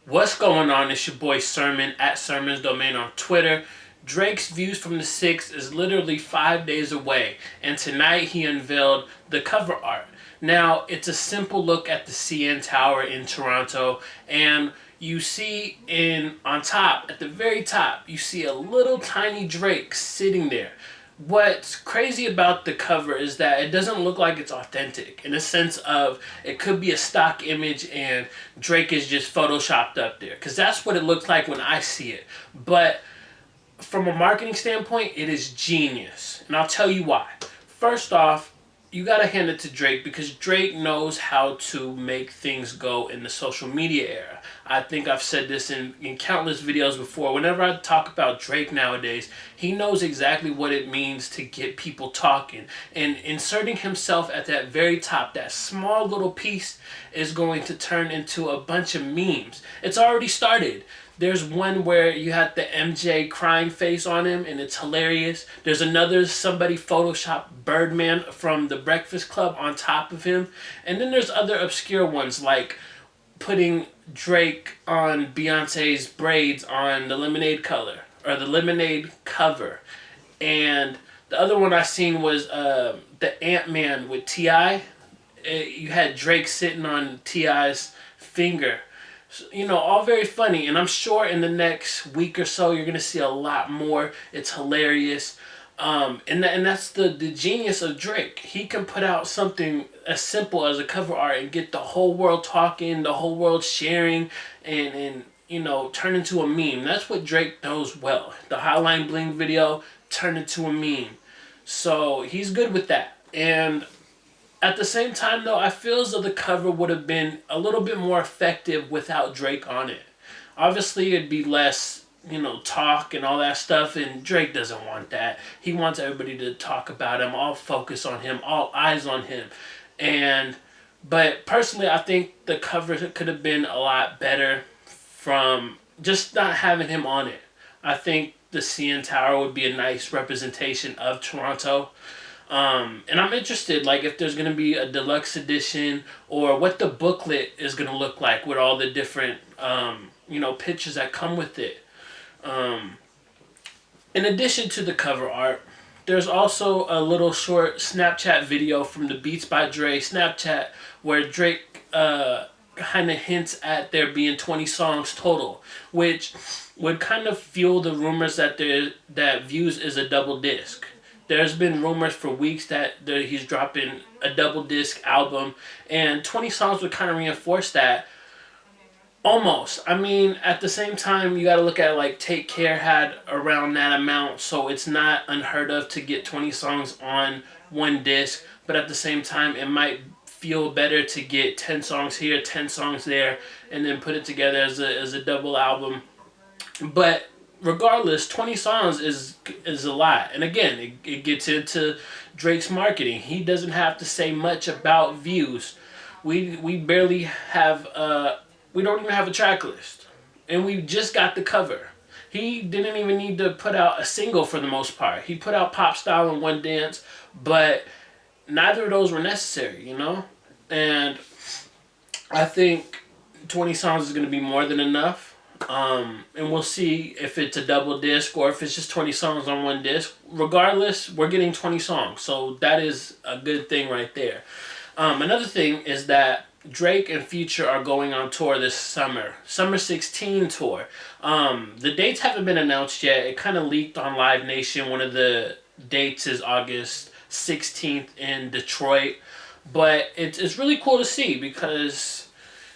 What's going on? It's your boy Sermon at Sermon's Domain on Twitter. Drake's Views from the Six is literally 5 days away, and tonight he unveiled the cover art. Now, it's a simple look at the CN Tower in Toronto, and you see on top, at the very top, you see a little tiny Drake sitting there. What's crazy about the cover is that it doesn't look like it's authentic in the sense of it could be a stock image and Drake is just photoshopped up there, because that's what it looks like when I see it. But from a marketing standpoint, it is genius, and I'll tell you why. First off, you gotta hand it to Drake because Drake knows how to make things go in the social media era. I think I've said this in countless videos before. Whenever I talk about Drake nowadays, he knows exactly what it means to get people talking. And inserting himself at that very top, that small little piece, is going to turn into a bunch of memes. It's already started. There's one where you have the MJ crying face on him, and it's hilarious. There's another somebody photoshopped Birdman from The Breakfast Club on top of him. And then there's other obscure ones like putting Drake on Beyonce's braids on the Lemonade color or the Lemonade cover. And the other one I seen was the Ant-Man with T.I. You had Drake sitting on T.I.'s finger. So, all very funny, and I'm sure in the next week or so you're gonna see a lot more. It's hilarious, and that's the genius of Drake. He can put out something as simple as a cover art and get the whole world talking, the whole world sharing, and turn into a meme. That's what Drake knows well. The Hotline Bling video turned into a meme, so he's good with that. And at the same time, though, I feel as though the cover would have been a little bit more effective without Drake on it. Obviously, it'd be less, talk and all that stuff, and Drake doesn't want that. He wants everybody to talk about him, all focus on him, all eyes on him. But personally, I think the cover could have been a lot better from just not having him on it. I think the CN Tower would be a nice representation of Toronto. And I'm interested, like, if there's gonna be a deluxe edition or what the booklet is gonna look like with all the different, pictures that come with it. Um, in addition to the cover art, there's also a little short Snapchat video from the Beats by Dre Snapchat where Drake kind of hints at there being 20 songs total, which would kind of fuel the rumors that Views is a double disc. There's been rumors for weeks that he's dropping a double disc album, and 20 songs would kind of reinforce that. Almost. I mean, at the same time, you got to look at like Take Care had around that amount, so it's not unheard of to get 20 songs on one disc, but at the same time, it might feel better to get 10 songs here, 10 songs there, and then put it together as a double album. But regardless, 20 songs is a lot. And again, it gets into Drake's marketing. He doesn't have to say much about Views. We barely have we don't even have a track list. And we just got the cover. He didn't even need to put out a single for the most part. He put out Pop Style and One Dance, but neither of those were necessary. And I think 20 songs is going to be more than enough. And we'll see if it's a double disc or if it's just 20 songs on one disc. Regardless, we're getting 20 songs. So that is a good thing right there. Another thing is that Drake and Future are going on tour this summer. Summer 16 tour. The dates haven't been announced yet. It kind of leaked on Live Nation. One of the dates is August 16th in Detroit. But it's really cool to see because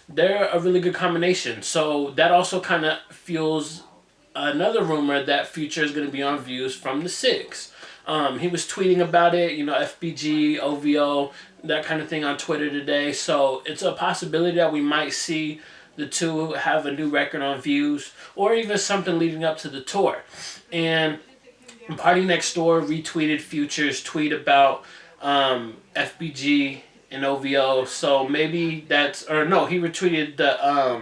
they're a really good combination. So that also kind of fuels another rumor that Future is going to be on Views from the Six. He was tweeting about it, FBG, OVO, that kind of thing on Twitter today. So it's a possibility that we might see the two have a new record on Views or even something leading up to the tour. And Party Next Door retweeted Future's tweet about FBG and OVO, so maybe that's, or no, he retweeted the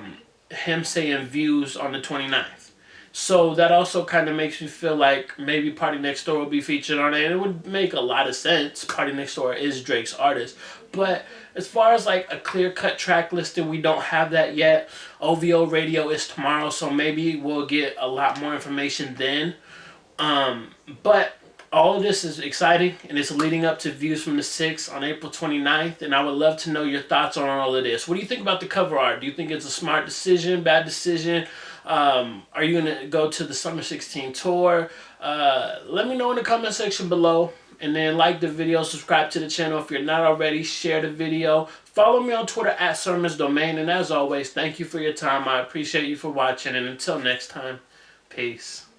him saying Views on the 29th. So that also kind of makes me feel like maybe Party Next Door will be featured on it. And it would make a lot of sense. Party Next Door is Drake's artist. But as far as like a clear-cut track listing, we don't have that yet. OVO Radio is tomorrow, so maybe we'll get a lot more information then. But all of this is exciting, and it's leading up to Views from the Six on April 29th, and I would love to know your thoughts on all of this. What do you think about the cover art? Do you think it's a smart decision, bad decision? Are you going to go to the Summer 16 tour? Let me know in the comment section below. And then like the video, subscribe to the channel if you're not already, share the video. Follow me on Twitter at Sermons Domain. And as always, thank you for your time. I appreciate you for watching. And until next time, peace.